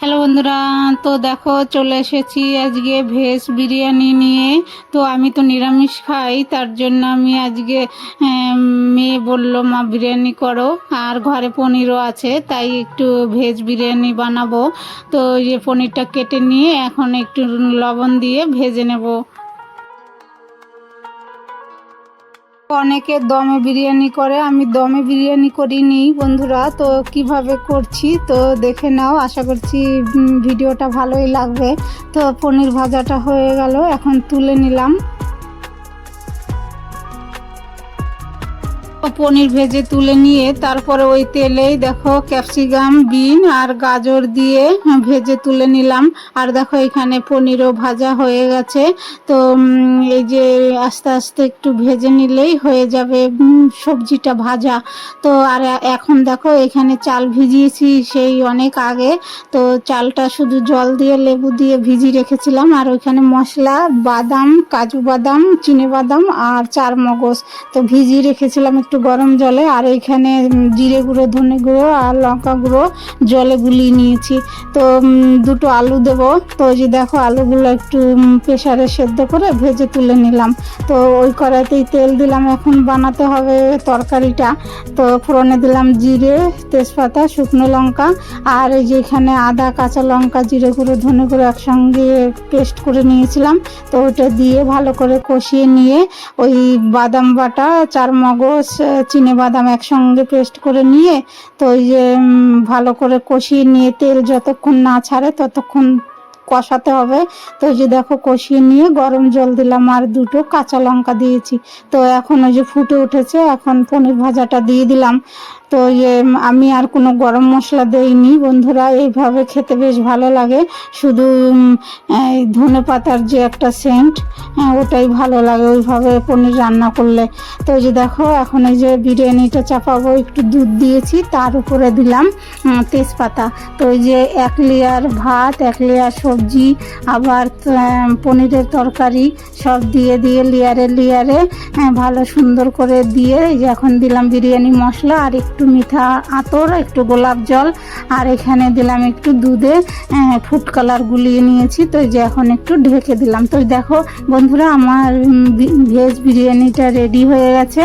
Hello বন্ধুরা, তো দেখো চলে এসেছি আজকে ভেজ বিরিয়ানি নিয়ে। তো আমি তো নিরামিষ খাই, তার জন্য আমি আজকে মেয়ে বললো মা বিরিয়ানি করো, আর ঘরে পনিরও আছে, তাই একটু ভেজ বিরিয়ানি বানাবো। তো এই যে পনিরটা কেটে নিয়ে এখন একটু লবণ দিয়ে ভেজে নেব। অনেকে দমে বিরিয়ানি করে, আমি দমে বিরিয়ানি করিনি বন্ধুরা। তো কিভাবে করছি তো দেখে নাও, আশা করছি ভিডিওটা ভালোই লাগবে। তো পনির ভাজাটা হয়ে গেল, এখন তুলে নিলাম। পনির ভেজে তুলে নিয়ে তারপরে ওই তেলেই দেখো ক্যাপসিকাম, বিন আর গাজর দিয়ে ভেজে তুলে নিলাম। আর দেখো এখানে পনিরও ভাজা হয়ে গেছে। তো এই যে আস্তে আস্তে একটু ভেজে নিলেই হয়ে যাবে সবজিটা ভাজা। তো আর এখন দেখো এখানে চাল ভিজিয়েছি সেই অনেক আগে। তো চালটা শুধু জল দিয়ে লেবু দিয়ে ভিজিয়ে রেখেছিলাম। আর ওইখানে মশলা, বাদাম, কাজু বাদাম, চিনে বাদাম আর চারমগজ তো ভিজিয়ে রেখেছিলাম একটু গরম জলে। আর এইখানে জিরে গুঁড়ো, ধনে গুঁড়ো আর লঙ্কা গুঁড়ো জলে গুলিয়ে নিয়েছি। তো দুটো আলু দেব। তো ওই যে দেখো আলুগুলো একটু প্রেসারে সেদ্ধ করে ভেজে তুলে নিলাম। তো ওই কড়াইতেই তেল দিলাম, এখন বানাতে হবে তরকারিটা। তো ফোড়নে দিলাম জিরে, তেজপাতা, শুকনো লঙ্কা আর এই যে এখানে আদা, কাঁচা লঙ্কা, জিরে গুঁড়ো, ধনে গুঁড়ো একসঙ্গে পেস্ট করে নিয়েছিলাম। তো ওটা দিয়ে ভালো করে কষিয়ে নিয়ে ওই বাদাম বাটা, চারমগজ, চিনে বাদাম একসঙ্গে পেস্ট করে নিয়ে তো ওই যে ভালো করে কষিয়ে নিয়ে তেল যতক্ষণ না ছাড়ে ততক্ষণ কষাতে হবে। তো ওই যে দেখো কষিয়ে নিয়ে গরম জল দিলাম আর দুটো কাঁচা লঙ্কা দিয়েছি। তো এখন ওই যে ফুটে উঠেছে, এখন পনির ভাজাটা দিয়ে দিলাম। তো আমি আর কোনো গরম মশলা দেইনি বন্ধুরা, এইভাবে খেতে বেশ ভালো লাগে। শুধু এই ধনে পাতার যে একটা সেন্ট, ওটাই ভালো লাগে ওইভাবে পনির রান্না করলে। তো এই যে দেখো এখন এই যে বিরিয়ানিটা চাপাবো, একটু দুধ দিয়েছি, তার উপরে দিলাম তেজপাতা। তো ওই যে এক লেয়ার ভাত, এক লেয়ার সবজি, আবার পনিরের তরকারি সব দিয়ে দিয়ে লেয়ারে লেয়ারে ভালো সুন্দর করে দিয়ে এই যে এখন দিলাম বিরিয়ানি মশলা আর একটু মিঠা আতর, একটু গোলাপ জল আর এখানে দিলাম একটু দুধে ফুড কালার গুলিয়ে নিয়েছি। তো এই যে এখন একটু ঢেকে দিলাম। তো দেখো বন্ধুরা আমার ভেজ বিরিয়ানিটা রেডি হয়ে গেছে।